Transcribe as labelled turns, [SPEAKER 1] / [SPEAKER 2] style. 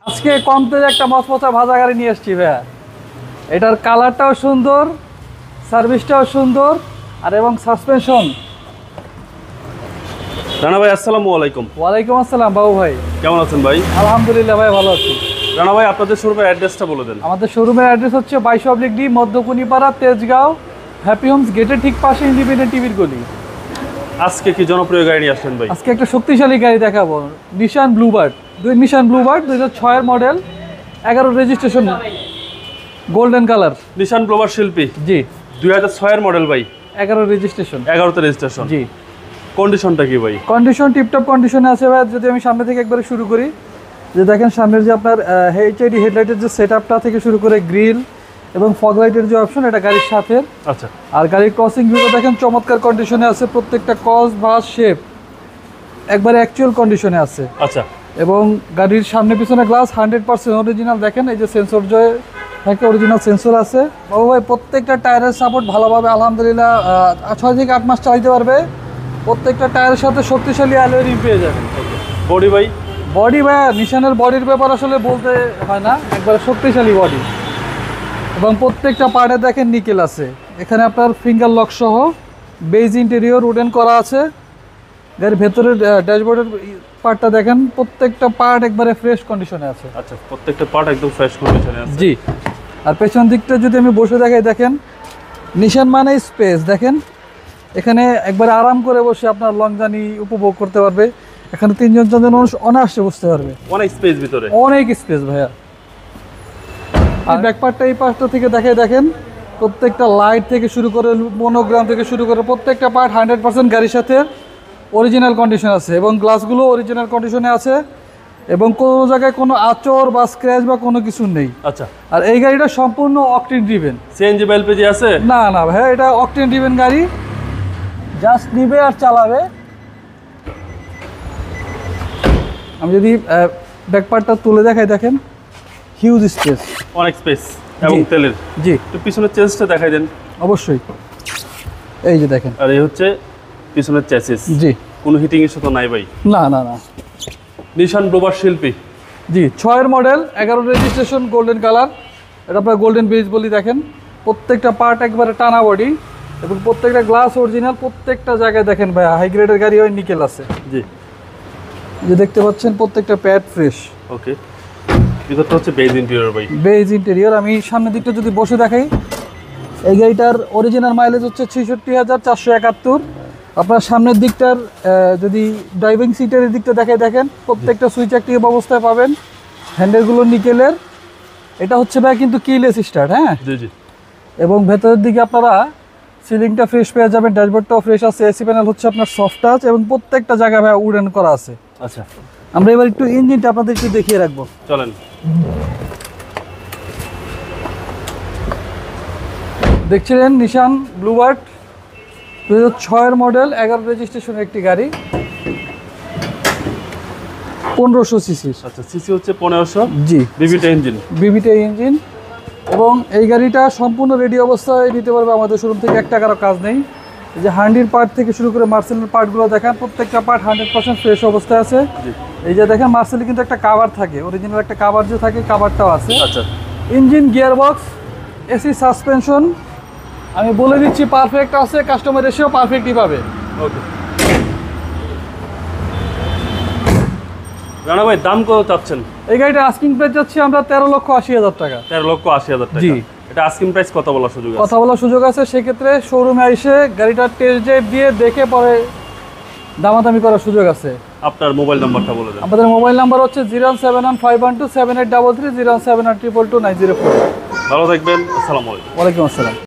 [SPEAKER 1] আজকে কম তেজে একটা মচমচা ভাজা গাড়ি নিয়ে এসেছি ভাইয়া। এটার কালারটাও সুন্দর, সার্ভিসটাও সুন্দর, আর এবং সাসপেনশন।
[SPEAKER 2] রানা ভাই আসসালামু আলাইকুম।
[SPEAKER 1] ওয়ালাইকুম আসসালাম বাবু ভাই,
[SPEAKER 2] কেমন আছেন ভাই?
[SPEAKER 1] আলহামদুলিল্লাহ ভাই, ভালো আছি।
[SPEAKER 2] রানা ভাই আপনাদের শোরুমের অ্যাড্রেসটা বলে দেন।
[SPEAKER 1] আমাদের শোরুমের অ্যাড্রেস হচ্ছে 22/D Madhyakunipara, Tejgaon, happy Holmes গেটের ঠিক পাশে ইন্ডিপেন্ডেন্ট টিভির গলি।
[SPEAKER 2] আজকে কি জনপ্রিয় গাড়ি নিয়ে আসলেন ভাই?
[SPEAKER 1] আজকে একটা শক্তিশালী গাড়ি দেখাবো, নিশান ব্লুবার্ড। নিশান ব্লুবার্ড 2006 এর মডেল, 11 রেজিস্ট্রেশন, গোল্ডেন কালার।
[SPEAKER 2] নিশান ব্লুবার্ড শিল্পী,
[SPEAKER 1] জি
[SPEAKER 2] 2006 এর মডেল ভাই,
[SPEAKER 1] 11 রেজিস্ট্রেশন,
[SPEAKER 2] 11তে রেজিস্ট্রেশন।
[SPEAKER 1] জি।
[SPEAKER 2] কন্ডিশনটা কি ভাই?
[SPEAKER 1] কন্ডিশন টিপটপ কন্ডিশনে আছে ভাই। যদি আমি সামনে থেকে একবারে শুরু করি, যে দেখেন সামনের যে আপনার এইচআইডি হেডলাইটের যে সেটআপটা থেকে শুরু করে গ্রিল এবং ফগ লাইটের যে অপশন, এটা গাড়ির সাথে।
[SPEAKER 2] আচ্ছা।
[SPEAKER 1] আর গাড়ির ক্রসিং ভিউটা দেখেন চমৎকার কন্ডিশনে আছে, প্রত্যেকটা কস ভাস শেপ একবারে অ্যাকচুয়াল কন্ডিশনে আছে।
[SPEAKER 2] আচ্ছা।
[SPEAKER 1] এবং গাড়ির সামনে পিছনে গ্লাস 100% অরিজিনাল। দেখেন এই যে সেন্সর জয় থাকে, অরিজিনাল সেন্সর আছে বাবু ভাই। প্রত্যেকটা টায়ারের সাপোর্ট ভালোভাবে আলহামদুলিল্লাহ 6 থেকে 8 মাস চালাতে পারবে। প্রত্যেকটা টায়ারের সাথে শক্তিশালী অ্যালয় রিম পেয়ে যাবেন।
[SPEAKER 2] বডি ভাই?
[SPEAKER 1] বডি ভাই নিশানের বডির ব্যাপার আসলে বলতে হয় না, একবারে শক্তিশালী বডি। এবং প্রত্যেকটা পার্টে দেখেন নিকেল আছে। এখানে আপনার ফিঙ্গার লক সহ বেজ ইন্টেরিয়র উডেন করা আছে। গাড়ির ভেতরের ড্যাশবোর্ডের পার্টটা দেখেন, প্রত্যেকটা পার্ট একবারে ফ্রেশ কন্ডিশনে আছে।
[SPEAKER 2] আচ্ছা, প্রত্যেকটা পার্ট একদম ফ্রেশ কন্ডিশনে আছে।
[SPEAKER 1] জি। আর পেছন দিকটা যদি আমি বসে দেখাই, দেখেন নিশান মানে স্পেস। দেখেন এখানে একবারে আরাম করে বসে আপনার লং জার্নি উপভোগ করতে পারবে। এখানে 3-4 মানুষ অনায়াসে বসতে পারবে,
[SPEAKER 2] অনেক স্পেস ভিতরে,
[SPEAKER 1] অনেক স্পেস ভাইয়া। আর ব্যাক পার্টটা এই পাশটা থেকে দেখাই, দেখেন প্রত্যেকটা লাইট থেকে শুরু করে মনোগ্রাম থেকে শুরু করে প্রত্যেকটা পার্ট 100% গাড়ির সাথে অরিজিনাল কন্ডিশন আছে। এবং গ্লাসগুলো অরিজিনাল কন্ডিশনে আছে, এবং কোনো জায়গায় কোনো আঁচড় বা স্ক্র্যাচ বা কোনো কিছু নেই।
[SPEAKER 2] আচ্ছা।
[SPEAKER 1] আর এই গাড়িটা সম্পূর্ণ অকটেন ড্রিভেন।
[SPEAKER 2] সিএনজি বা এলপিজি আছে?
[SPEAKER 1] না না ভাই, এটা অকটেন ড্রিভেন গাড়ি, জাস্ট নিবে আর চালাবে। আমি যদি ব্যাক পার্টটা তুলে দেখাই, দেখেন হিউজ স্পেস,
[SPEAKER 2] অনেক স্পেস এবং
[SPEAKER 1] জি।
[SPEAKER 2] তেলের।
[SPEAKER 1] জি
[SPEAKER 2] একটু পিছনের চেসটা দেখাই দেন।
[SPEAKER 1] অবশ্যই, এই যে দেখেন।
[SPEAKER 2] আর এই হচ্ছে পিছনের চেসিস।
[SPEAKER 1] জি।
[SPEAKER 2] কোনো হিটিং ইস্যু তো নাই ভাই?
[SPEAKER 1] না না না।
[SPEAKER 2] নিশান ব্লুবার্ড শিল্পী,
[SPEAKER 1] জি 6 এর মডেল, 11 রেজিস্ট্রেশন, গোল্ডেন কালার। এটা আপনার গোল্ডেন বেজ বলি। দেখেন প্রত্যেকটা পার্ট একবারে টানা বডি, এবং প্রত্যেকটা গ্লাস অরিজিনাল। প্রত্যেকটা জায়গায় দেখেন ভাই, হাই গ্রেডের গাড়ি হয়, নিকেল আছে।
[SPEAKER 2] জি।
[SPEAKER 1] যে দেখতে পাচ্ছেন প্রত্যেকটা প্যাড ফ্রেশ।
[SPEAKER 2] ওকে। ভিতরটা হচ্ছে বেজ ইন্টেরিয়র ভাই।
[SPEAKER 1] Beige interior. আমি সামনের দিকটা যদি বসে দেখাই, এই গাড়িটার অরিজিনাল মাইলেজ হচ্ছে 66,471। আপনার সামনের দিকটার যদি ড্রাইভিং সিটের দিকটা দেখাই, দেখেন প্রত্যেকটা সুইচ অ্যাক্টিভ অবস্থায় পাবেন। হ্যান্ডেলগুলো নিকেলের। এটা হচ্ছে ভাই কিন্তু কিলেস স্টার্ট। হ্যাঁ
[SPEAKER 2] জি জি।
[SPEAKER 1] এবং ভেতরের দিকে আপনারা সিলিংটা ফ্রেশ পেয়ে যাবেন, ড্যাশবোর্ডটাও ফ্রেশ আছে। এসি প্যানেল হচ্ছে আপনার সফট টাচ, এবং প্রত্যেকটা জায়গায় ভাই উডেন করা আছে।
[SPEAKER 2] আচ্ছা।
[SPEAKER 1] আমরা এবার একটু ইঞ্জিনটা আপনাদের একটু দেখিয়ে রাখবো,
[SPEAKER 2] চলেন।
[SPEAKER 1] দেখছিলেন নিশান ব্লুবার্ড 2006 এর মডেল, 11 রেজিস্ট্রেশনের একটি গাড়ি, 1500 সিসি।
[SPEAKER 2] আচ্ছা, সিসি হচ্ছে 1500।
[SPEAKER 1] জি।
[SPEAKER 2] বিবিটা ইঞ্জিন,
[SPEAKER 1] বিবিটি ইঞ্জিন। এবং এই গাড়িটা সম্পূর্ণ রেডি অবস্থায় নিতে পারবে আমাদের শোরুম থেকে। 1 টাকারও কাজ নেই। এই যে হান্ডির পার্ট থেকে শুরু করে মার্সেলের পার্টগুলো দেখেন, প্রত্যেকটা পার্ট 100% ফ্রেশ অবস্থায় আছে। এই যে দেখেন মার্সেলে কিন্তু একটা কাভার থাকে, অরিজিনাল একটা কাভার যে থাকে, কাভারটাও আছে।
[SPEAKER 2] আচ্ছা।
[SPEAKER 1] ইঞ্জিন, গিয়ারবক্স, এসি, সাসপেনশন আমি বলে দিচ্ছি পারফেক্ট আছে। কাস্টমার এসেও পারফেক্টই পাবে।
[SPEAKER 2] ওকে। রানা ভাই দাম কত চাচ্ছেন?
[SPEAKER 1] এই গাড়িটা আস্কিং প্রাইস যাচ্ছে আমরা 13,80,000 টাকা।
[SPEAKER 2] 13,80,000 টাকা।
[SPEAKER 1] জি।
[SPEAKER 2] এটা আস্কিং প্রাইস কথা বলার সুযোগ আছে?
[SPEAKER 1] কথা বলার সুযোগ আছে। সেক্ষেত্রে শোরুমে এসে গাড়িটা টেস্ট ড্রাইভ দিয়ে দেখে পরে দামাদামি করার সুযোগ আছে।
[SPEAKER 2] আপনার মোবাইল নাম্বারটা বলে দেন।
[SPEAKER 1] আমাদের মোবাইল নাম্বার হচ্ছে 07151278330, 071222904।
[SPEAKER 2] ভালো থাকবেন। আসসালামু আলাইকুম।
[SPEAKER 1] ওয়ালাইকুম আসসালাম।